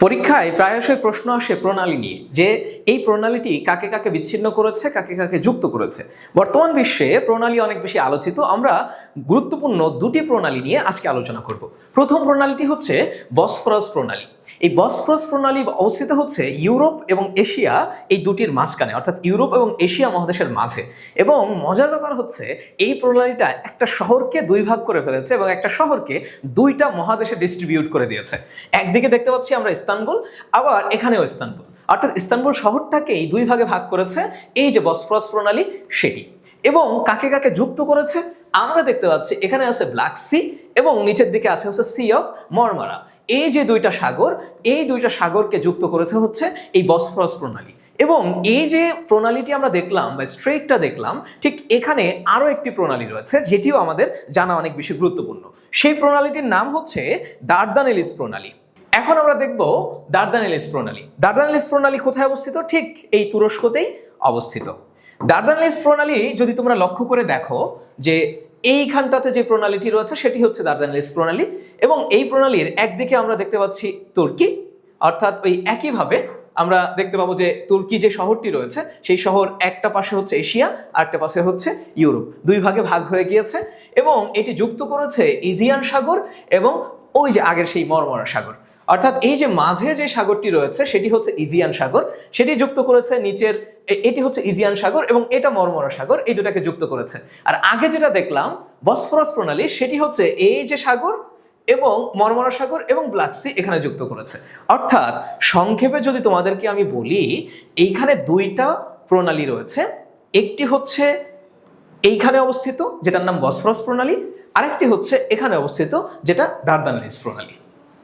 পরীক্ষায় প্রায়শই প্রশ্ন আসে প্রণালী নিয়ে, যে এই প্রণালীটি কাকে কাকে বিচ্ছিন্ন করেছে, কাকে কাকে যুক্ত করেছে। বর্তমান বিশ্বে প্রণালী অনেক বেশি আলোচিত। আমরা গুরুত্বপূর্ণ দুটি প্রণালী নিয়ে আজকে আলোচনা করব। প্রথম প্রণালীটি হচ্ছে বসফরাস প্রণালী। এই বসফরাস প্রণালী অবস্থিত হচ্ছে ইউরোপ এবং এশিয়া এই দুটির মাঝখানে, অর্থাৎ ইউরোপ এবং এশিয়া মহাদেশের মাঝে। এবং মজার ব্যাপার হচ্ছে এই প্রণালীটা একটা শহরকে দুই ভাগ করে ফেলেছে এবং একটা শহরকে দুইটা মহাদেশে ডিস্ট্রিবিউট করে দিয়েছে। একদিকে দেখতে পাচ্ছি আমরা ইস্তানবুল, আবার এখানেও ইস্তানবুল, অর্থাৎ ইস্তানবুল শহরটাকেই দুই ভাগে ভাগ করেছে এই যে বসফরাস প্রণালী সেটি। এবং কাকে কাকে যুক্ত করেছে আমরা দেখতে পাচ্ছি, এখানে আছে ব্ল্যাক সি এবং নিচের দিকে আছে হচ্ছে সি অফ মরমারা। এই যে দুইটা সাগর, এই দুইটা সাগরকে যুক্ত করেছে হচ্ছে এই বসফরাস প্রণালী। এবং এই যে প্রণালীটি আমরা দেখলাম বা স্ট্রেটটা দেখলাম, ঠিক এখানে আরো একটি প্রণালী রয়েছে যেটিও আমাদের জানা অনেক বেশি গুরুত্বপূর্ণ। সেই প্রণালীটির নাম হচ্ছে দারদানেলিস প্রণালী। এখন আমরা দেখব দারদানেলিস প্রণালী। দারদানেলিস প্রণালী কোথায় অবস্থিত? ঠিক এই তুরস্কতেই অবস্থিত। দারদানেলিস প্রণালী যদি তোমরা লক্ষ্য করে দেখো, যে এইখানটাতে যে প্রণালীটি রয়েছে সেটি হচ্ছে দারদানেলিস প্রণালী। এবং এই প্রণালীর একদিকে আমরা দেখতে পাচ্ছি তুর্কি, অর্থাৎ ওই একইভাবে আমরা দেখতে পাবো যে তুর্কি যে শহরটি রয়েছে সেই শহর একটা পাশে হচ্ছে এশিয়া আর একটা পাশে হচ্ছে ইউরোপ, দুই ভাগে ভাগ হয়ে গিয়েছে। এবং এটি যুক্ত করেছে ইজিয়ান সাগর এবং ওই যে আগের সেই মরমরা সাগর, অর্থাৎ এই যে মাঝে যে সাগরটি রয়েছে সেটি হচ্ছে ইজিয়ান সাগর, সেটি যুক্ত করেছে নিচের, এটি হচ্ছে ইজিয়ান সাগর এবং এটা মরমরা সাগর, এই দুটাকে যুক্ত করেছে। আর আগে যেটা দেখলাম বসফরাস প্রণালী, সেটি হচ্ছে এই যে সাগর এবং মরমরা সাগর এবং ব্ল্যাক সি এখানে যুক্ত করেছে। অর্থাৎ সংক্ষেপে যদি তোমাদেরকে আমি বলি, এইখানে দুইটা প্রণালী রয়েছে। একটি হচ্ছে এইখানে অবস্থিত যেটার নাম বসফরাস প্রণালী, আরেকটি হচ্ছে এখানে অবস্থিত যেটা দারদানেলিস প্রণালী।